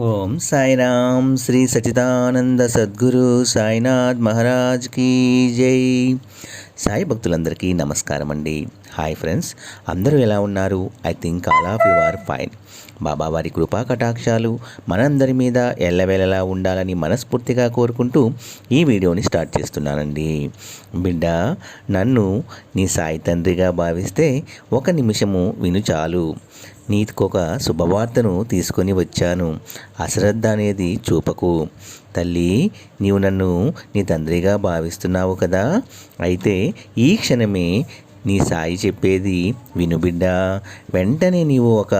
ఓం Sairam Shri Sachidananda Sadhguru Sainath Maharaj key జై. సాయి భక్తులందరికీ నమస్కారం అండి. హాయ్ ఫ్రెండ్స్, అందరూ ఎలా ఉన్నారు? I think all of you are fine. బాబావారి కృపా కటాక్షాలు మనందరి మీద ఎల్లవేళలా ఉండాలని మనస్ఫూర్తిగా కోరుకుంటూ ఈ వీడియోని స్టార్ట్ చేస్తున్నానండి. బిడ్డ, నన్ను నీ సాయి తండ్రిగా భావిస్తే ఒక నిమిషము విను చాలు. నీకొక శుభవార్తను తీసుకొని వచ్చాను. అశ్రద్ధ అనేది చూపకు. తల్లి, నీవు నన్ను నీ తండ్రిగా భావిస్తున్నావు కదా, అయితే ఈ క్షణమే నీ సాయి చెప్పేది విను బిడ్డ. వెంటనే నీవు ఒక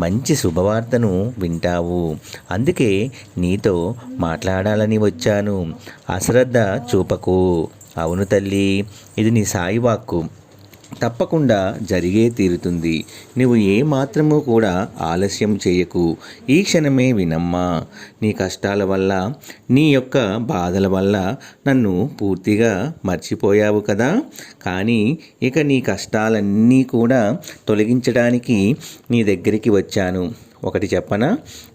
మంచి శుభవార్తను వింటావు. అందుకే నీతో మాట్లాడాలని వచ్చాను. అశ్రద్ధ చూపకు. అవును తల్లి, ఇది నీ సాయి వాక్కు. తప్పకుండా జరిగే తీరుతుంది. నువ్వు ఏమాత్రము కూడా ఆలస్యం చేయకు. ఈ క్షణమే వినమ్మా. నీ కష్టాల వల్ల, నీ యొక్క బాధల వల్ల నన్ను పూర్తిగా మర్చిపోయావు కదా, కానీ ఇక నీ కష్టాలన్నీ కూడా తొలగించడానికి నీ దగ్గరికి వచ్చాను. ఒకటి చెప్పనా,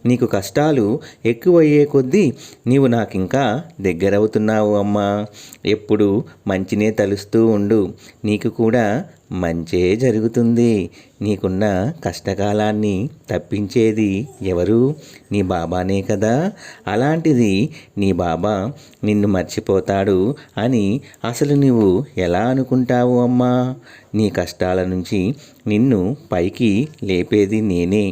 నీకు కష్టాలు ఎక్కువయ్యే కొద్దీ నీవు నాకింకా దగ్గరవుతున్నావు అమ్మా. ఎప్పుడు మంచినే తలుస్తూ ఉండు, నీకు కూడా మంచే జరుగుతుంది. నీకున్న కష్టకాలాన్ని తప్పించేది ఎవరు? నీ బాబానే కదా. అలాంటిది నీ బాబా నిన్ను మర్చిపోతాడు అని అసలు నువ్వు ఎలా అనుకుంటావు అమ్మా? నీ కష్టాల నుంచి నిన్ను పైకి లేపేది నేనే.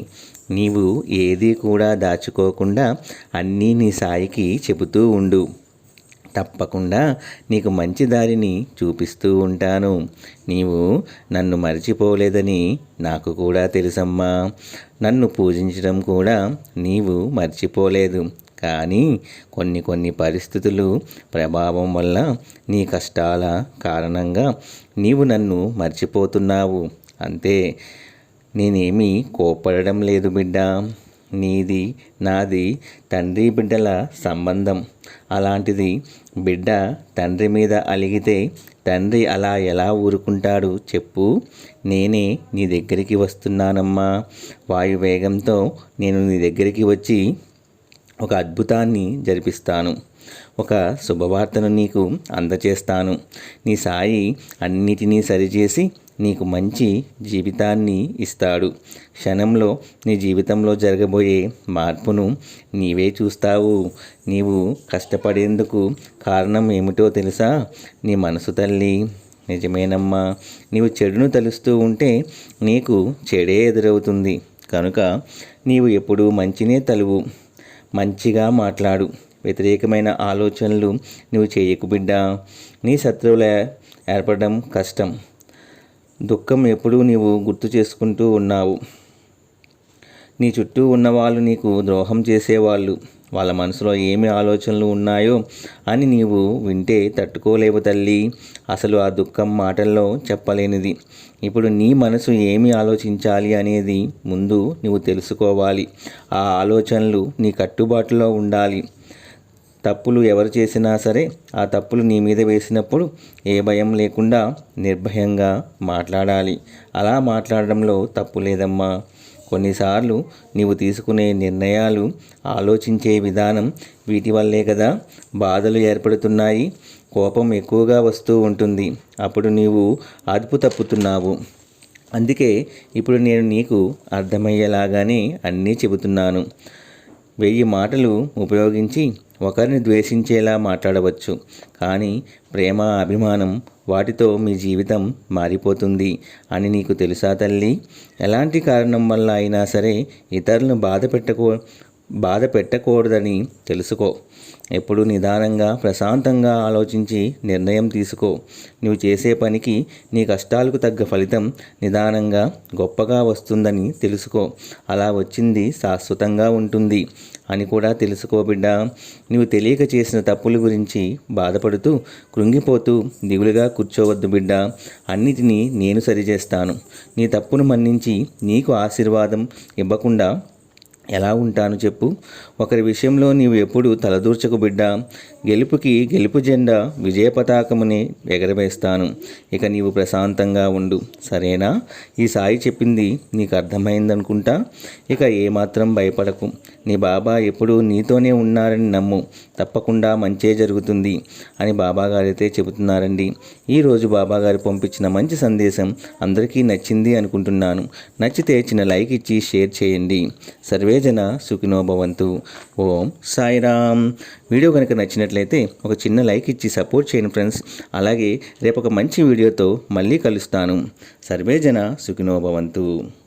నీవు ఏది కూడా దాచుకోకుండా అన్నీ నీ సాయికి చెబుతూ ఉండు. తప్పకుండా నీకు మంచి దారిని చూపిస్తూ ఉంటాను. నీవు నన్ను మర్చిపోలేదని నాకు కూడా తెలుసమ్మా. నన్ను పూజించడం కూడా నీవు మర్చిపోలేదు. కానీ కొన్ని పరిస్థితులు ప్రభావం వల్ల, నీ కష్టాల కారణంగా నీవు నన్ను మర్చిపోతున్నావు అంతే. నేనేమీ కోప్పడడం లేదు బిడ్డ. నీది నాది తండ్రి బిడ్డల సంబంధం. అలాంటిది బిడ్డ తండ్రి మీద అలిగితే తండ్రి అలా ఎలా ఊరుకుంటాడు చెప్పు? నేనే నీ దగ్గరికి వస్తున్నానమ్మా. వాయువేగంతో నేను నీ దగ్గరికి వచ్చి ఒక అద్భుతాన్ని జరిపిస్తాను. ఒక శుభవార్తను నీకు అందచేస్తాను. నీ సాయి అన్నిటినీ సరిచేసి నీకు మంచి జీవితాన్ని ఇస్తాడు. క్షణంలో నీ జీవితంలో జరగబోయే మార్పును నీవే చూస్తావు. నీవు కష్టపడేందుకు కారణం ఏమిటో తెలుసా? నీ మనసు తల్లి. నిజమేనమ్మా, నీవు చెడును తలుస్తూ ఉంటే నీకు చెడే ఎదురవుతుంది. కనుక నీవు ఎప్పుడూ మంచినే తలువు, మంచిగా మాట్లాడు. వ్యతిరేకమైన ఆలోచనలు నువ్వు చేయకు బిడ్డ. నీ శత్రువుల ఏర్పడడం కష్టం. దుఃఖం ఎప్పుడూ నీవు గుర్తు చేసుకుంటూ ఉన్నావు. నీ చుట్టూ ఉన్నవాళ్ళు నీకు ద్రోహం చేసేవాళ్ళు. వాళ్ళ మనసులో ఏమి ఆలోచనలు ఉన్నాయో అని నీవు వింటే తట్టుకోలేవు తల్లి. అసలు ఆ దుఃఖం మాటల్లో చెప్పలేనిది. ఇప్పుడు నీ మనసు ఏమి ఆలోచించాలి అనేది ముందు నువ్వు తెలుసుకోవాలి. ఆ ఆలోచనలు నీ కట్టుబాటులో ఉండాలి. తప్పులు ఎవరు చేసినా సరే ఆ తప్పులు నీ మీద వేసినప్పుడు ఏ భయం లేకుండా నిర్భయంగా మాట్లాడాలి. అలా మాట్లాడడంలో తప్పు లేదమ్మా. కొన్నిసార్లు నీవు తీసుకునే నిర్ణయాలు, ఆలోచించే విధానం, వీటి వల్లే కదా బాధలు ఏర్పడుతున్నాయి. కోపం ఎక్కువగా వస్తూ ఉంటుంది. అప్పుడు నీవు అదుపు తప్పుతున్నావు. అందుకే ఇప్పుడు నేను నీకు అర్థమయ్యేలాగానే అన్నీ చెబుతున్నాను. 1000 మాటలు ఉపయోగించి ఒకరిని ద్వేషించేలా మాట్లాడవచ్చు, కానీ ప్రేమ, అభిమానం, వాటితో మీ జీవితం మారిపోతుంది అని నీకు తెలుసా తల్లి? ఎలాంటి కారణం వల్ల అయినా సరే ఇతరులను బాధ పెట్టకూడదని తెలుసుకో. ఎప్పుడు నిదానంగా, ప్రశాంతంగా ఆలోచించి నిర్ణయం తీసుకో. నువ్వు చేసే పనికి, నీ కష్టాలకు తగ్గ ఫలితం నిదానంగా, గొప్పగా వస్తుందని తెలుసుకో. అలా వచ్చింది శాశ్వతంగా ఉంటుంది అని కూడా తెలుసుకో బిడ్డ. నువ్వు తెలియక చేసిన తప్పుల గురించి బాధపడుతూ, కృంగిపోతూ, దిగులుగా కూర్చోవద్దు బిడ్డ. అన్నిటినీ నేను సరిచేస్తాను. నీ తప్పును మన్నించి నీకు ఆశీర్వాదం ఇవ్వకుండా ఎలా ఉంటాను చెప్పు? ఒకరి విషయంలో నీవు ఎప్పుడు తలదూర్చకు బిడ్డ. గెలుపుకి గెలుపు జెండా విజయ పతాకముని ఎగరవేస్తాను. ఇక నీవు ప్రశాంతంగా ఉండు, సరేనా? ఈ సాయి చెప్పింది నీకు అర్థమైందనుకుంటా. ఇక ఏమాత్రం భయపడకు. నీ బాబా ఎప్పుడూ నీతోనే ఉన్నారని నమ్ము. తప్పకుండా మంచే జరుగుతుంది అని బాబాగారైతే చెబుతున్నారండి. ఈరోజు బాబాగారు పంపించిన మంచి సందేశం అందరికీ నచ్చింది అనుకుంటున్నాను. నచ్చితే చిన్న లైక్ ఇచ్చి షేర్ చేయండి. సర్వేజన సుఖినో భవంతు. ఓం సాయిరామ్. వీడియో కనుక నచ్చినట్లయితే ఒక చిన్న లైక్ ఇచ్చి సపోర్ట్ చేయండి ఫ్రెండ్స్. అలాగే రేపు ఒక మంచి వీడియోతో మళ్ళీ కలుస్తాను. సర్వేజన సుఖినో భవంతు.